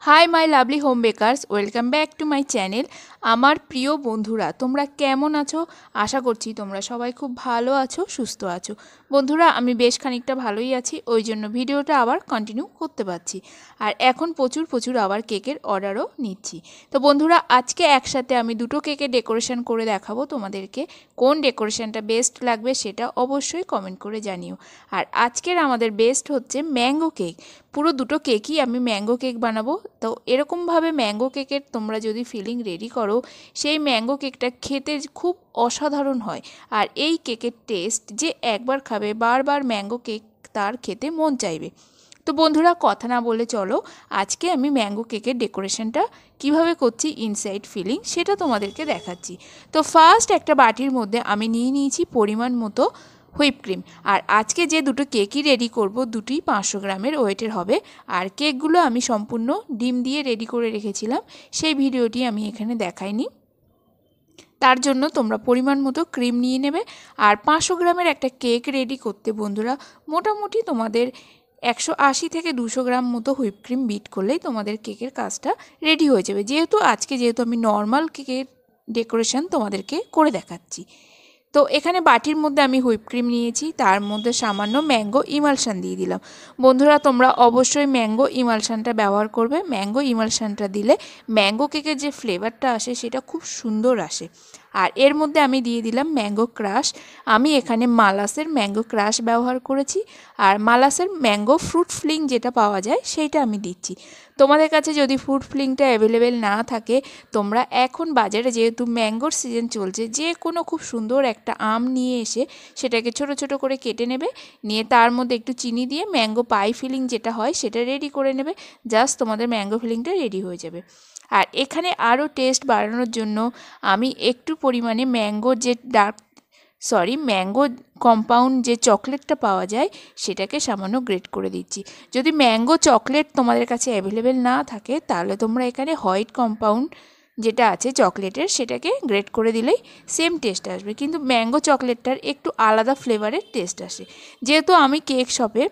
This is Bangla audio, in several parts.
High my lovely home bakers welcome back to my channel. आमार प्रिय बंधुरा तोमरा केमन आछो? आशा करछि तोमरा सबाई खूब भालो आछो, सुस्थ आछो। बंधुरा आमी बेश खानिकटा भालोई आछि, ओई जोन्नो भिडियोटा आबार कन्टिन्यू करते पारछि आर एखन प्रचुर प्रचुर आबार केकेर अर्डारও निচ্ছি। तो बंधुरा आजके एकसाथे आमी दुटो केकेर डेकोरेशन करे देखाबो तोमादेरके। कोन डेकोरेशनटा बेस्ट लागबे सेटा अवश्यई कमेंट करे जानिও। আর আজকের আমাদের বেস্ট হচ্ছে ম্যাঙ্গো কেক। পুরো দুটো কেকই আমি ম্যাঙ্গো কেক বানাবো। তো এরকমভাবে ম্যাঙ্গো কেকের তোমরা যদি ফিলিং রেডি করো, সেই ম্যাঙ্গো কেকটা খেতে খুব অসাধারণ হয়। আর এই কেকের টেস্ট যে একবার খাবে বারবার ম্যাঙ্গো কেক তার খেতে মন চাইবে। তো বন্ধুরা কথা না বলে চলো আজকে আমি ম্যাঙ্গো কেকের ডেকোরেশনটা কিভাবে করছি ইনসাইড ফিলিং সেটা তোমাদেরকে দেখাচ্ছি। তো ফার্স্ট একটা বাটির মধ্যে আমি নিয়ে নিয়েছি পরিমাণ মতো হুইপ ক্রিম। আর আজকে যে দুটো কেকই রেডি করব দুটোই 500 গ্রামের ওয়েটের হবে। আর কেকগুলো আমি সম্পূর্ণ ডিম দিয়ে রেডি করে রেখেছিলাম, সেই ভিডিওটি আমি এখানে দেখাইনি। তার জন্য তোমরা পরিমাণ মতো ক্রিম নিয়ে নেবে। আর 500 গ্রামের একটা কেক রেডি করতে বন্ধুরা মোটামুটি তোমাদের 180 থেকে 200 গ্রাম মতো হুইপ ক্রিম বিট করলেই তোমাদের কেকের কাজটা রেডি হয়ে যাবে। যেহেতু আমি নর্মাল কেকের ডেকোরেশন তোমাদেরকে করে দেখাচ্ছি। তো এখানে বাটির মধ্যে আমি হুইপ ক্রিম নিয়েছি, তার মধ্যে সামান্য ম্যাঙ্গো ইমালশন দিয়ে দিলাম। বন্ধুরা তোমরা অবশ্যই ম্যাঙ্গো ইমালশনটা ব্যবহার করবে। ম্যাঙ্গো ইমালশনটা দিলে ম্যাঙ্গো কেকের যে ফ্লেভারটা আসে সেটা খুব সুন্দর আসে। আর এর মধ্যে আমি দিয়ে দিলাম ম্যাঙ্গো ক্রাশ। আমি এখানে মালাসের ম্যাঙ্গো ক্রাশ ব্যবহার করেছি। আর মালাসের ম্যাঙ্গো ফ্রুট ফিলিং যেটা পাওয়া যায় সেইটা আমি দিচ্ছি। তোমাদের কাছে যদি ফ্রুট ফিলিংটা অ্যাভেলেবেল না থাকে তোমরা এখন বাজারে যেহেতু ম্যাঙ্গোর সিজন চলছে যে কোনো খুব সুন্দর একটা আম নিয়ে এসে সেটাকে ছোট ছোট করে কেটে নেবে, নিয়ে তার মধ্যে একটু চিনি দিয়ে ম্যাঙ্গো পাই ফিলিং যেটা হয় সেটা রেডি করে নেবে। জাস্ট তোমাদের ম্যাঙ্গো ফিলিংটা রেডি হয়ে যাবে। আর এখানে আরও টেস্ট বাড়ানোর জন্য আমি একটু পরিমাণে ম্যাঙ্গো কম্পাউন্ড যে চকলেটটা পাওয়া যায় সেটাকে সামান্য গ্রেট করে দিচ্ছি। যদি ম্যাঙ্গো চকলেট তোমাদের কাছে অ্যাভেলেবেল না থাকে তাহলে তোমরা এখানে হোয়াইট কম্পাউন্ড যেটা আছে চকলেটের সেটাকে গ্রেট করে দিলেই সেম টেস্ট আসবে, কিন্তু ম্যাঙ্গো চকলেটটার একটু আলাদা ফ্লেভারের টেস্ট আসে। যেহেতু আমি কেক শপে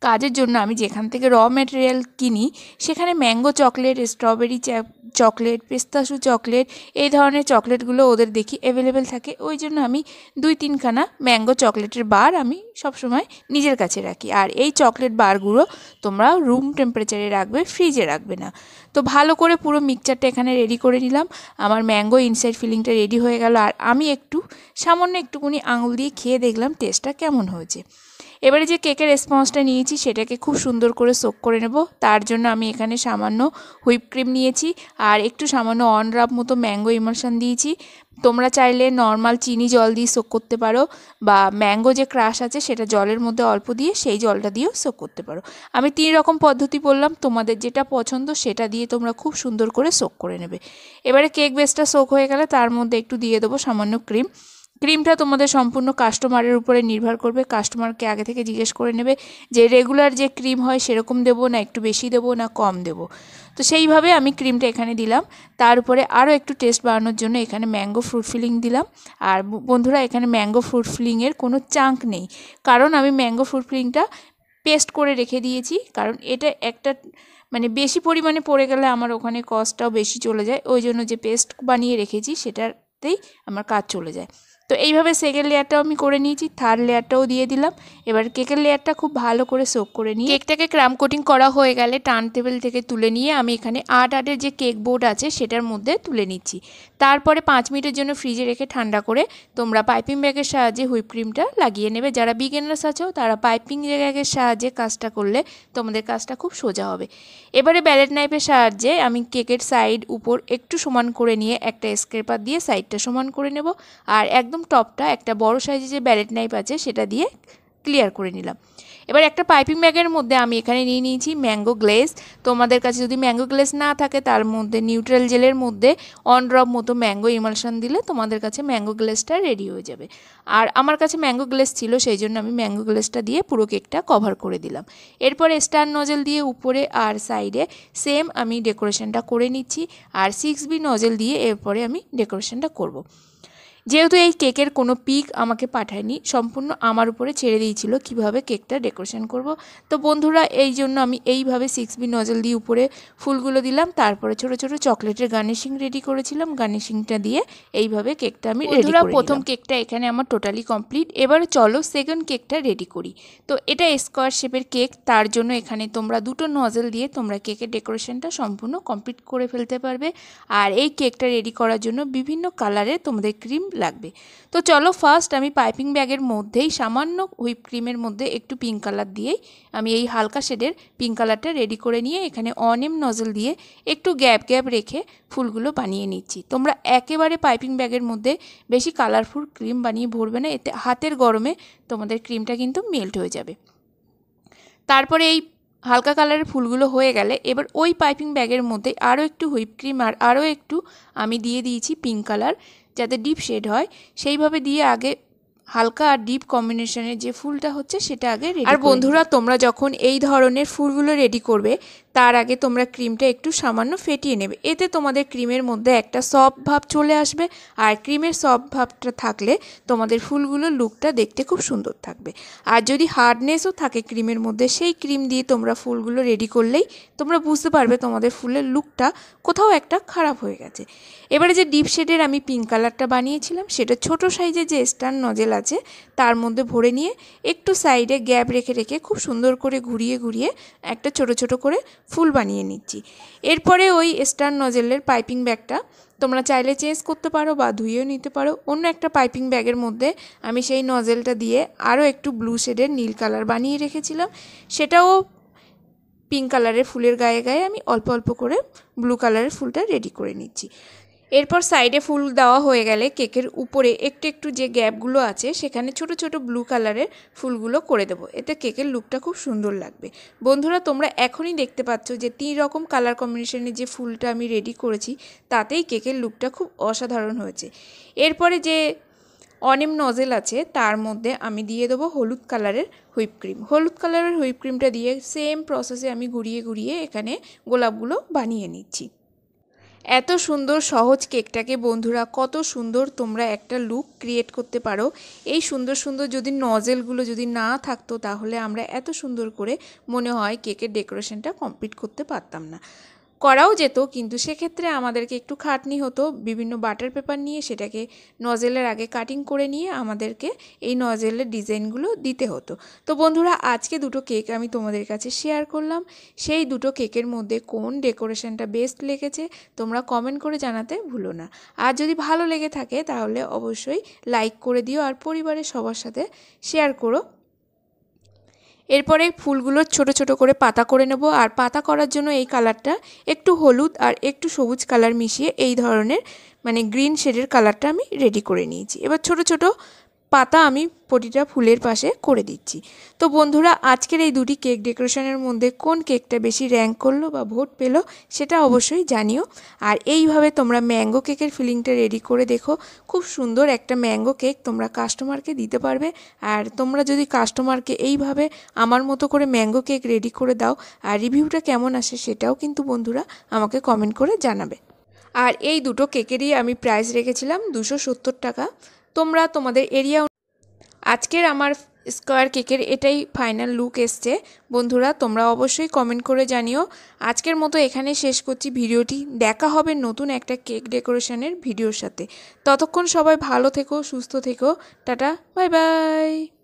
কাজের জন্য আমি যেখান থেকে র ম্যাটেরিয়াল কিনি সেখানে mango chocolate, strawberry chocolate, pistachio chocolate এই ধরনের চকলেটগুলো ওদের দেখি অ্যাভেলেবেল থাকে, ওই জন্য আমি 2-3 খানা ম্যাঙ্গো চকলেটের বার আমি সবসময় নিজের কাছে রাখি। আর এই চকলেট বারগুলো তোমরা রুম টেম্পারেচারে রাখবে, ফ্রিজে রাখবে না। তো ভালো করে পুরো মিক্সচারটা এখানে রেডি করে নিলাম। আমার ম্যাঙ্গো ইনসাইড ফিলিংটা রেডি হয়ে গেল। আর আমি সামান্য একটুখানি আঙুল দিয়ে খেয়ে দেখলাম টেস্টটা কেমন হয়েছে। এবারে যে কেকের স্পঞ্জটা নিয়েছি সেটাকে খুব সুন্দর করে সোক করে নেব। তার জন্য আমি এখানে সামান্য হুইপ ক্রিম নিয়েছি আর একটু সামান্য অন ড্রপ মতো ম্যাঙ্গো ইমালশন দিয়েছি। তোমরা চাইলে নর্মাল চিনি জল দিয়ে সোক করতে পারো, বা ম্যাঙ্গো যে ক্রাশ আছে সেটা জলের মধ্যে অল্প দিয়ে সেই জলটা দিয়েও সোক করতে পারো। আমি 3 রকম পদ্ধতি বললাম, তোমাদের যেটা পছন্দ সেটা দিয়ে তোমরা খুব সুন্দর করে সোক করে নেবে। এবারে কেক বেসটা সোক হয়ে গেলে তার মধ্যে একটু দিয়ে দেবো সামান্য ক্রিম। ক্রিমটা তোমাদের সম্পূর্ণ কাস্টমারের উপরে নির্ভর করবে। কাস্টমারকে আগে থেকে জিজ্ঞেস করে নেবে যে রেগুলার যে ক্রিম হয় সেরকম দেবো না একটু বেশি দেবো না কম দেবো। তো সেইভাবে আমি ক্রিমটা এখানে দিলাম। তার উপরে আরও একটু টেস্ট বাড়ানোর জন্য এখানে ম্যাঙ্গো ফ্রুট ফিলিং দিলাম। আর বন্ধুরা এখানে ম্যাঙ্গো ফ্রুট ফিলিংয়ের কোনো চাঙ্ক নেই, কারণ আমি ম্যাঙ্গো ফ্রুট ফিলিংটা পেস্ট করে রেখে দিয়েছি। কারণ এটা একটা বেশি পরিমাণে পড়ে গেলে আমার ওখানে কস্টটাও বেশি চলে যায়, ওই জন্য যে পেস্ট বানিয়ে রেখেছি সেটাতেই আমার কাজ চলে যায়। তো এইভাবে সেকেন্ড লেয়ারটাও আমি করে নিয়েছি, থার্ড লেয়ারটাও দিয়ে দিলাম। এবার কেকের লেয়ারটা খুব ভালো করে সোক করে নিয়ে কেকটাকে ক্রাম কোটিং করা হয়ে গেলে টার্ন টেবিল থেকে তুলে নিয়ে আমি এখানে 8 যে কেক বোর্ড আছে সেটার মধ্যে তুলে নিচ্ছি। তারপরে 5 মিনিটের জন্য ফ্রিজে রেখে ঠান্ডা করে তোমরা পাইপিং ব্যাগের সাহায্যে হুইপ ক্রিমটা লাগিয়ে নেবে। যারা বিগিনার্স আছো তারা পাইপিং ব্যাগের সাহায্যে কাজটা করলে তোমাদের কাজটা খুব সোজা হবে। এবারে ব্যালেট নাইফের সাহায্যে আমি কেকের সাইড উপর একটু সমান করে নিয়ে একটা স্ক্রেপার দিয়ে সাইডটা সমান করে নেব। আর একদম টপটা একটা বড় সাইজের যে ব্যালেট নাইফ আছে সেটা দিয়ে ক্লিয়ার করে নিলাম। এবার একটা পাইপিং ব্যাগের মধ্যে আমি এখানে নিয়ে নিয়েছি ম্যাঙ্গো গ্লেজ। তোমাদের কাছে যদি ম্যাঙ্গো গ্লেজ না থাকে তার মধ্যে নিউট্রাল জেলের মধ্যে অন ড্রপ মতো ম্যাঙ্গো ইমালশন দিলে তোমাদের কাছে ম্যাঙ্গো গ্লেজটা রেডি হয়ে যাবে। আর আমার কাছে ম্যাঙ্গো গ্লেজ ছিল সেই জন্য আমি ম্যাঙ্গো গ্লেজটা দিয়ে পুরো কেকটা কভার করে দিলাম। এরপরে স্টার নজেল দিয়ে উপরে আর সাইডে সেম আমি ডেকোরেশনটা করে নিচ্ছি। আর 6B নজেল দিয়ে এরপরে আমি ডেকোরেশনটা করব। যেহেতু এই কেকের কোনো পিক আমাকে পাঠায়নি, সম্পূর্ণ আমার উপরে ছেড়ে দিয়েছিল কিভাবে কেকটা ডেকোরেশন করব। তো বন্ধুরা এই জন্য আমি এইভাবে 6B নজল দিয়ে উপরে ফুলগুলো দিলাম, তারপরে ছোট ছোট চকলেটের গার্নিশিং রেডি করেছিলাম, গার্নিশিংটা দিয়ে এইভাবে কেকটা আমি রেডি করে প্রথম কেকটা এখানে আমার টোটালি কমপ্লিট। এবার চলো সেকেন্ড কেকটা রেডি করি। তো এটা স্কোয়ার শেপের কেক, তার জন্য এখানে তোমরা দুটো নজল দিয়ে তোমরা কেকের ডেকোরেশনটা সম্পূর্ণ কমপ্লিট করে ফেলতে পারবে। আর এই কেকটা রেডি করার জন্য বিভিন্ন কালারের তোমাদের ক্রিম লাগবে। তো চলো ফার্স্ট আমি পাইপিং ব্যাগের মধ্যেই সামান্য হুইপ ক্রিমের মধ্যে একটু পিঙ্ক কালার দিয়েই আমি এই হালকা শেডের পিঙ্ক কালারটা রেডি করে নিয়ে এখানে অনেম নজল দিয়ে একটু গ্যাপ গ্যাপ রেখে ফুলগুলো বানিয়ে নিচ্ছি। তোমরা একেবারে পাইপিং ব্যাগের মধ্যে বেশি কালারফুল ক্রিম বানিয়ে ভরবে না, এতে হাতের গরমে তোমাদের ক্রিমটা কিন্তু মেল্ট হয়ে যাবে। তারপরে এই হালকা কালারের ফুলগুলো হয়ে গেলে এবার ওই পাইপিং ব্যাগের মধ্যে আরও একটু হুইপ ক্রিম আর আরও একটু আমি দিয়ে দিয়েছি পিঙ্ক কালার, যাতে ডিপ শেড হয় সেইভাবে দিয়ে আগে হালকা আর ডিপ কম্বিনেশনের যে ফুলটা হচ্ছে সেটা আগে রেডি। আর বন্ধুরা তোমরা যখন এই ধরনের ফুলগুলো রেডি করবে তার আগে তোমরা ক্রিমটা একটু সামান্য ফেটিয়ে নেবে, এতে তোমাদের ক্রিমের মধ্যে একটা সফট ভাব চলে আসবে। আর ক্রিমের সফট ভাবটা থাকলে তোমাদের ফুলগুলোর লুকটা দেখতে খুব সুন্দর থাকবে। আর যদি হার্ডনেসও থাকে ক্রিমের মধ্যে, সেই ক্রিম দিয়ে তোমরা ফুলগুলো রেডি করলেই তোমরা বুঝতে পারবে তোমাদের ফুলের লুকটা কোথাও একটা খারাপ হয়ে গেছে। এবারে যে ডিপ শেডের আমি পিঙ্ক কালারটা বানিয়েছিলাম সেটা ছোট সাইজে যে স্টার নজেল আছে তার মধ্যে ভরে নিয়ে একটু সাইডে গ্যাপ রেখে রেখে খুব সুন্দর করে ঘুরিয়ে ঘুরিয়ে একটা ছোট ছোট করে ফুল বানিয়ে নিচ্ছি। এরপরে ওই স্টার নজেলের পাইপিং ব্যাগটা তোমরা চাইলে চেঞ্জ করতে পারো বা ধুয়েও নিতে পারো। অন্য একটা পাইপিং ব্যাগের মধ্যে আমি সেই নজেলটা দিয়ে আরও একটু ব্লু শেডের নীল কালার বানিয়ে রেখেছিলাম, সেটাও পিঙ্ক কালারের ফুলের গায়ে গায়ে আমি অল্প অল্প করে ব্লু কালারের ফুলটা রেডি করে নিচ্ছি। এরপর সাইডে ফুল দেওয়া হয়ে গেলে কেকের উপরে একটু একটু যে গ্যাপগুলো আছে সেখানে ছোট ছোট ব্লু কালারের ফুলগুলো করে দেবো, এতে কেকের লুকটা খুব সুন্দর লাগবে। বন্ধুরা তোমরা এখনই দেখতে পাচ্ছ যে 3 রকম কালার কম্বিনেশনের যে ফুলটা আমি রেডি করেছি তাতেই কেকের লুকটা খুব অসাধারণ হয়েছে। এরপরে যে অনেম নজেল আছে তার মধ্যে আমি দিয়ে দেবো হলুদ কালারের হুইপ ক্রিম। হলুদ কালারের হুইপ ক্রিমটা দিয়ে সেম প্রসেসে আমি ঘুরিয়ে ঘুরিয়ে এখানে গোলাপগুলো বানিয়ে নিচ্ছি। এত সুন্দর সহজ কেকটাকে বন্ধুরা কত সুন্দর তোমরা একটা লুক ক্রিয়েট করতে পারো। এই সুন্দর সুন্দর যদি নজেলগুলো যদি না থাকতো তাহলে আমরা এত সুন্দর করে মনে হয় কেকের ডেকোরেশনটা কমপ্লিট করতে পারতাম না। করাও যেত, কিন্তু সেক্ষেত্রে আমাদেরকে একটু খাটনি হতো, বিভিন্ন বাটার পেপার নিয়ে সেটাকে নজেলের আগে কাটিং করে নিয়ে আমাদেরকে এই নজেলের ডিজাইনগুলো দিতে হতো। তো বন্ধুরা আজকে দুটো কেক আমি তোমাদের কাছে শেয়ার করলাম, সেই দুটো কেকের মধ্যে কোন ডেকোরেশনটা বেস্ট লেগেছে তোমরা কমেন্ট করে জানাতে ভুলো না। আর যদি ভালো লেগে থাকে তাহলে অবশ্যই লাইক করে দিও আর পরিবারের সবার সাথে শেয়ার করো। এরপরে ফুলগুলোর ছোট ছোট করে পাতা করে নেব। আর পাতা করার জন্য এই কালারটা একটু হলুদ আর একটু সবুজ কালার মিশিয়ে এই ধরনের গ্রিন শেডের কালারটা আমি রেডি করে নিয়েছি। এবার ছোট ছোট পাতা আমি প্রতিটা ফুলের পাশে করে দিচ্ছি। তো বন্ধুরা আজকের এই দুটি কেক ডেকোরেশনের মধ্যে কোন কেকটা বেশি র্যাঙ্ক করলো বা ভোট পেলো সেটা অবশ্যই জানিও। আর এইভাবে তোমরা ম্যাঙ্গো কেকের ফিলিংটা রেডি করে দেখো, খুব সুন্দর একটা ম্যাঙ্গো কেক তোমরা কাস্টমারকে দিতে পারবে। আর তোমরা যদি কাস্টমারকে এইভাবে আমার মতো করে ম্যাঙ্গো কেক রেডি করে দাও আর রিভিউটা কেমন আসে সেটাও কিন্তু বন্ধুরা আমাকে কমেন্ট করে জানাবে। আর এই দুটো কেকেরই আমি প্রাইস রেখেছিলাম 270 টাকা। তোমরা তোমাদের এরিয়া আজকের আমার স্কোয়ার কেকের এটাই ফাইনাল লুক এসছে। বন্ধুরা তোমরা অবশ্যই কমেন্ট করে জানিও। আজকের মতো এখানে শেষ করছি ভিডিওটি, দেখা হবে নতুন একটা কেক ডেকোরেশনের ভিডিওর সাথে। ততক্ষণ সবাই ভালো থেকো, সুস্থ থেকো, টাটা, বাই বাই।